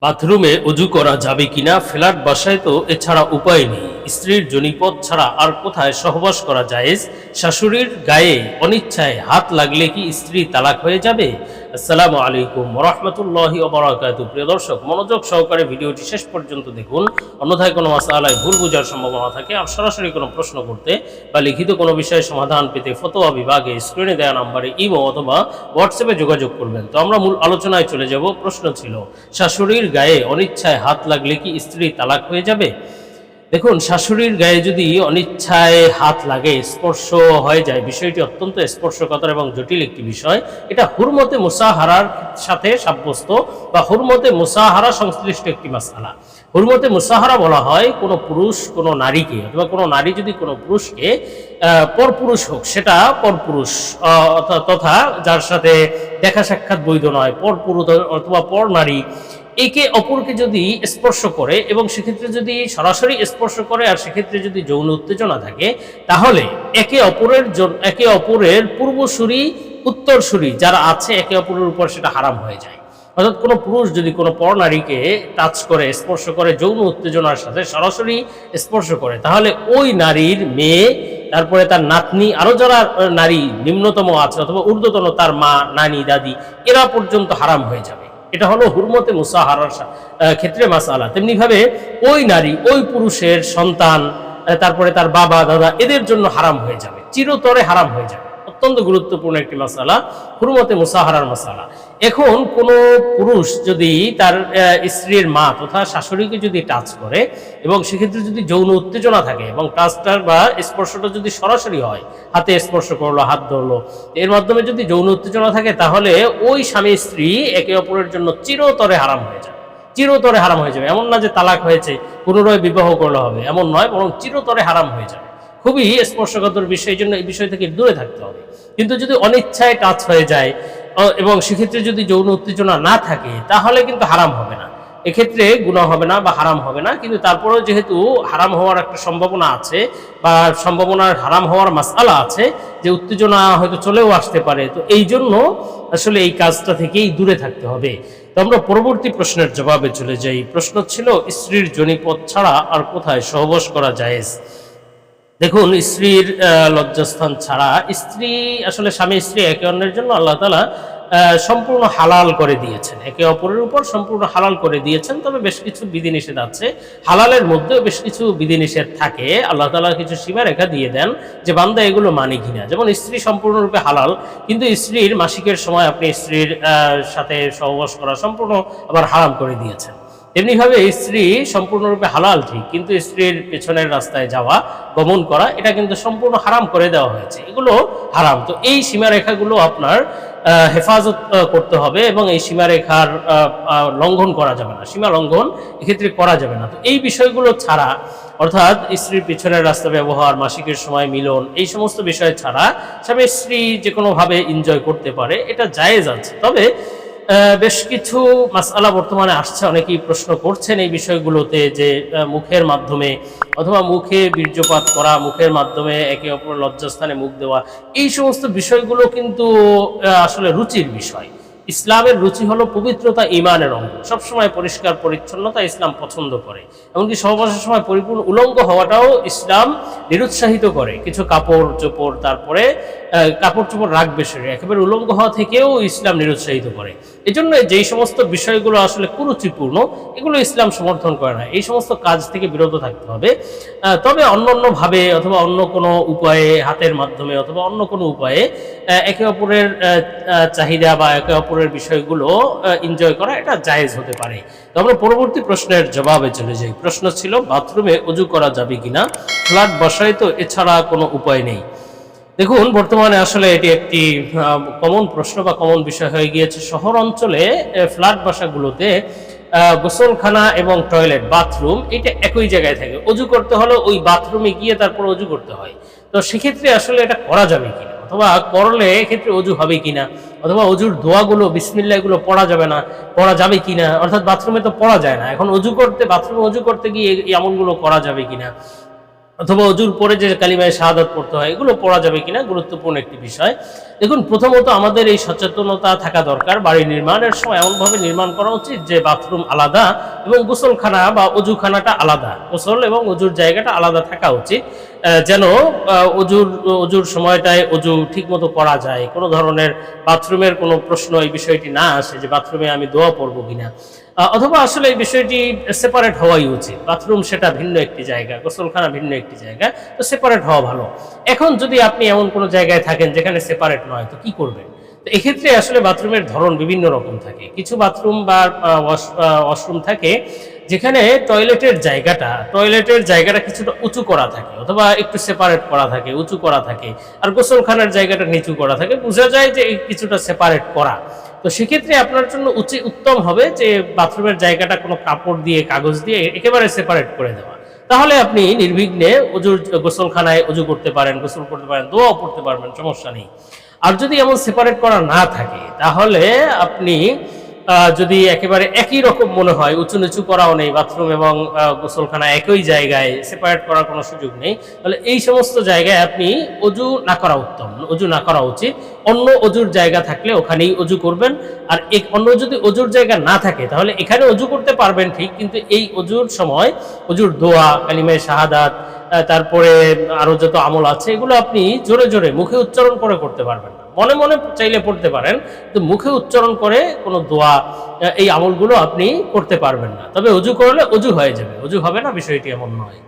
বাথরুমে অজু করা যাবে কিনা? ফ্ল্যাট বাসায় তো এছাড়া উপায় নেই। স্ত্রীর জনিপথ ছাড়া আর কোথায় সহবাস করা জায়েজ? শাশুড়ির গায়ে অনিচ্ছায় হাত লাগলে কি স্ত্রী তালাক হয়ে যাবে? আসসালামু আলাইকুম ওয়া রাহমাতুল্লাহি ওয়া বারাকাতুহু। প্রিয় দর্শক, মনোযোগ সহকারে ভিডিওটি শেষ পর্যন্ত দেখুন। অন্যথায় কোনো মাসআলায় ভুল বোঝার সম্ভাবনা থাকে। আর সরাসরি কোনো প্রশ্ন করতে বা লিখিত কোনো বিষয়ে সমাধান পেতে ফতোয়া বিভাগে স্ক্রিনে দেওয়া নম্বরে ইমো অথবা হোয়াটসঅ্যাপে যোগাযোগ করবেন। তো আমরা মূল আলোচনায় চলে যাব। প্রশ্ন ছিল, শাশুড়ির গায়ে অনিচ্ছায় হাত লাগলে কি স্ত্রী তালাক হয়ে যাবে? দেখুন, শাশুড়ির গায়ে যদি অনিচ্ছায় হাত লাগে, স্পর্শ হয়ে যায়, বিষয়টি অত্যন্ত স্পর্শকাতর এবং জটিল একটি বিষয়। এটা হুরমতে মুসাহারার সাথে সাব্যস্ত বা হুরমতে মুসাহারা সংশ্লিষ্ট একটি মাসআলা। হুরমতে মুসাহারা বলা হয় কোনো পুরুষ কোনো নারীকে, অথবা কোনো নারী যদি কোনো পুরুষকে, পরপুরুষ হোক, সেটা পরপুরুষ তথা যার সাথে দেখা সাক্ষাৎ বৈধ নয়, পরপুরুষ অথবা পর নারী, একে অপরকে যদি স্পর্শ করে এবং সেক্ষেত্রে যদি সরাসরি স্পর্শ করে আর সেক্ষেত্রে যদি যৌন উত্তেজনা থাকে, তাহলে একে অপরের পূর্বসূরি উত্তরসূরি যারা আছে একে অপরের উপর সেটা হারাম হয়ে যায়। অর্থাৎ কোনো পুরুষ যদি কোনো পর নারীকে টাচ করে, স্পর্শ করে, যৌন উত্তেজনার সাথে সরাসরি স্পর্শ করে, তাহলে ওই নারীর মেয়ে, তারপরে তার নাতনি, আরো যারা নারী নিম্নতম আছে অথবা ঊর্ধ্বতন, তার মা, নানি, দাদি, এরা পর্যন্ত হারাম হয়ে যাবে। এটা হলো হুরমতে মুসাহারার ক্ষেত্রে মাসআলা। তেমনি ভাবে ওই নারী ওই পুরুষের সন্তান, তারপরে তার বাবা, দাদা, এদের জন্য হারাম হয়ে যাবে, চিরতরে হারাম হয়ে যাবে। অত্যন্ত গুরুত্বপূর্ণ একটি মাসআলা, হুরমতে মুসাহারার মাসআলা। এখন কোনো পুরুষ যদি তার স্ত্রীর মা তথা শাশুড়িকে যদি টাচ করে এবং সেক্ষেত্রে যদি যৌন উত্তেজনা থাকে এবং টাচটার বা স্পর্শটা যদি সরাসরি হয়, হাতে স্পর্শ করলো, হাত ধরলো, এর মাধ্যমে যদি যৌন উত্তেজনা থাকে, তাহলে ওই স্বামী স্ত্রী একে অপরের জন্য চিরতরে হারাম হয়ে যাবে। চিরতরে হারাম হয়ে যাবে। এমন না যে তালাক হয়েছে, পুনরায় বিবাহ করলে হবে, এমন নয়, বরং চিরতরে হারাম হয়ে যাবে। খুবই স্পর্শকাতর বিষয়, জন্য এই বিষয় থেকে দূরে থাকতে হবে। কিন্তু যদি অনিচ্ছায় টাচ হয়ে যায় এবং সেক্ষেত্রে যদি যৌন উত্তেজনা না থাকে, তাহলে কিন্তু হারাম হবে না, এক্ষেত্রে গুনাহ হবে না বা হারাম হবে না। কিন্তু তারপরেও যেহেতু হারাম হওয়ার একটা সম্ভাবনা আছে বা সম্ভাবনার হারাম হওয়ার মাসআলা আছে, যে উত্তেজনা হয়তো চলেও আসতে পারে, তো এই জন্য আসলে এই কাজটা থেকেই দূরে থাকতে হবে। তো আমরা পরবর্তী প্রশ্নের জবাবে চলে যাই। প্রশ্ন ছিল, স্ত্রীর জনিপথ ছাড়া আর কোথায় সহবাস করা জায়েজ? দেখুন, স্ত্রীর লজ্জাস্থান ছাড়া, স্ত্রী আসলে স্বামী স্ত্রী একে অন্যের জন্য আল্লাহ তাআলা সম্পূর্ণ হালাল করে দিয়েছেন, একে অপরের উপর সম্পূর্ণ হালাল করে দিয়েছেন। তবে বেশ কিছু বিধিনিষেধ আছে, হালালের মধ্যেও বেশ কিছু বিধিনিষেধ থাকে। আল্লাহ তাআলা কিছু সীমারেখা দিয়ে দেন যে বান্দা এগুলো মানে কিনা। যেমন স্ত্রী সম্পূর্ণরূপে হালাল, কিন্তু স্ত্রীর মাসিকের সময় আপনি স্ত্রীর সাথে সহবাস করা সম্পূর্ণ আবার হারাম করে দিয়েছেন। তেমনিভাবে স্ত্রী সম্পূর্ণরূপে হালাল ঠিক, কিন্তু স্ত্রীর পেছনের রাস্তায় যাওয়া, গমন করা, এটা কিন্তু সম্পূর্ণ হারাম করে দেওয়া হয়েছে, এগুলো হারাম। তো এই সীমারেখাগুলো আপনার হেফাজত করতে হবে এবং এই সীমারেখার লঙ্ঘন করা যাবে না, সীমা লঙ্ঘন এক্ষেত্রে করা যাবে না। তো এই বিষয়গুলো ছাড়া, অর্থাৎ স্ত্রীর পিছনের রাস্তা ব্যবহার, মাসিকের সময় মিলন, এই সমস্ত বিষয় ছাড়া স্বামী স্ত্রী যে কোনোভাবে এনজয় করতে পারে, এটা জায়েজ আছে। তবে বেশ কিছু মাসআলা বর্তমানে আসছে, অনেকেই প্রশ্ন করছেন এই বিষয়গুলোতে, যে মুখের মাধ্যমে অথবা মুখে বীর্যপাত করা, মুখের মাধ্যমে একে অপর লজ্জাস্থানে মুখ দেওয়া, এই সমস্ত বিষয়গুলো কিন্তু আসলে রুচির বিষয়। ইসলামের রুচি হলো পবিত্রতা, ঈমানের অঙ্গ। সবসময় পরিষ্কার পরিচ্ছন্নতা ইসলাম পছন্দ করে, এমনকি সহবাসের সময় পরিপূর্ণ উলঙ্গ হওয়াটাও ইসলাম নিরুৎসাহিত করে। কিছু কাপড় চোপড়, তারপরে কাপড় চোপড় রাখবে, শরীরে একেবারে উলঙ্গ হওয়া থেকেও ইসলাম নিরুৎসাহিত করে। এজন্য যেই সমস্ত বিষয়গুলো আসলে কুরুচিপূর্ণ, এগুলো ইসলাম সমর্থন করে না, এই সমস্ত কাজ থেকে বিরত থাকতে হবে। তবে অন্যান্যভাবে অথবা অন্য কোনো উপায়ে, হাতের মাধ্যমে অথবা অন্য কোনো উপায়ে একে অপরের চাহিদা বা একে অপরের বিষয়গুলো এনজয় করা, এটা জায়েজ হতে পারে। তো আমরা পরবর্তী প্রশ্নের জবাবে চলে যাই। প্রশ্ন ছিল, বাথরুমে অজু করা যাবে কিনা? ফ্ল্যাট বাসায় তো এছাড়া কোনো উপায় নেই। দেখুন, বর্তমানে আসলে এটি একটি কমন প্রশ্ন বা কমন বিষয় হয়ে গিয়েছে। শহর অঞ্চলে ফ্ল্যাট বাসাগুলোতে গোসলখানা এবং টয়লেট, বাথরুম, এটা একই জায়গায় থাকে। অজু করতে হলে ওই বাথরুমে গিয়ে তারপর অজু করতে হয়। তো সেক্ষেত্রে আসলে এটা করা যাবে কিনা, অথবা করলে এক্ষেত্রে অজু হবে কিনা, অথবা অজুর দোয়াগুলো, বিসমিল্লাহ, এগুলো পড়া যাবে না, পড়া যাবে কিনা? অর্থাৎ বাথরুমে তো পড়া যায় না, এখন অজু করতে, বাথরুমে অজু করতে গিয়ে এই আমলগুলো করা যাবে কিনা? অথবা অজুর পরে যে কালিমায়ে শাহাদাত পড়তে হয় এগুলো পড়া যাবে কিনা গুরুত্বপূর্ণ একটি বিষয়। দেখুন, প্রথমত আমাদের এই সচেতনতা থাকা দরকার। বাড়ি নির্মাণের সময় এমনভাবে নির্মাণ করা উচিত যে বাথরুম আলাদা এবং গোসলখানা বা অজুখানাটা আলাদা, গোসল এবং অজুর জায়গাটা আলাদা থাকা উচিত, যেন অজুর সময়টায় অজু ঠিকমতো করা যায়, কোনো ধরনের বাথরুমের কোনো প্রশ্ন এই বিষয়টি না আসে যে বাথরুমে আমি দোয়া পড়বো কিনা। অথবা আসলে এই বিষয়টি সেপারেট হওয়াই উচিত। বাথরুম সেটা ভিন্ন একটি জায়গা, গোসলখানা ভিন্ন একটি জায়গা, তো সেপারেট হওয়া ভালো। এখন যদি আপনি এমন কোনো জায়গায় থাকেন যেখানে সেপারেট নয়, তো কি করবেন? তো এক্ষেত্রে আসলে বাথরুমের ধরন বিভিন্ন রকম থাকে। কিছু বাথরুম বা ওয়াশরুম থাকে যেখানে টয়লেটের জায়গাটা কিছুটা উঁচু করা থাকে অথবা একটু সেপারেট করা থাকে, উঁচু করা থাকে, আর গোসলখানার জায়গাটা নিচু করা থাকে, বোঝা যায় যে এই কিছুটা সেপারেট করা। তো সেক্ষেত্রে আপনার জন্য উত্তম হবে যে বাথরুমের জায়গাটা কোনো কাপড় দিয়ে, কাগজ দিয়ে একেবারে সেপারেট করে দেওয়া। তাহলে আপনি নির্বিঘ্নে গোসলখানায় অজু করতে পারেন, গোসল করতে পারেন, দোয়াও পড়তে পারবেন, সমস্যা নেই। আর যদি এমন সেপারেট করা না থাকে তাহলে আপনি যদি একেবারে একই রকম মনে হয়, উঁচু নিচু করাও নেই, বাথরুম এবং গোসলখানা একই জায়গায়, সেপারেট করার কোনো সুযোগ নেই, তাহলে এই সমস্ত জায়গায় আপনি অজু না করা উত্তম, অজু না করা উচিত। অন্য অজুর জায়গা থাকলে ওখানেই অজু করবেন। আর অন্য যদি অজুর জায়গা না থাকে তাহলে এখানে অজু করতে পারবেন ঠিক, কিন্তু এই অজুর সময় অজুর দোয়া, কালিমায়ে শাহাদাত, তারপরে আরো যত আমল আছে এগুলো আপনি জোরে জোরে মুখে উচ্চারণ করে করতে পারবেন না। মনে মনে চাইলে পড়তে পারেন, কিন্তু মুখে উচ্চারণ করে কোনো দোয়া, এই আমলগুলো আপনি করতে পারবেন না। তবে অজু করলে অজু হয়ে যাবে, অজু হবে না বিষয়টি এমন নয়।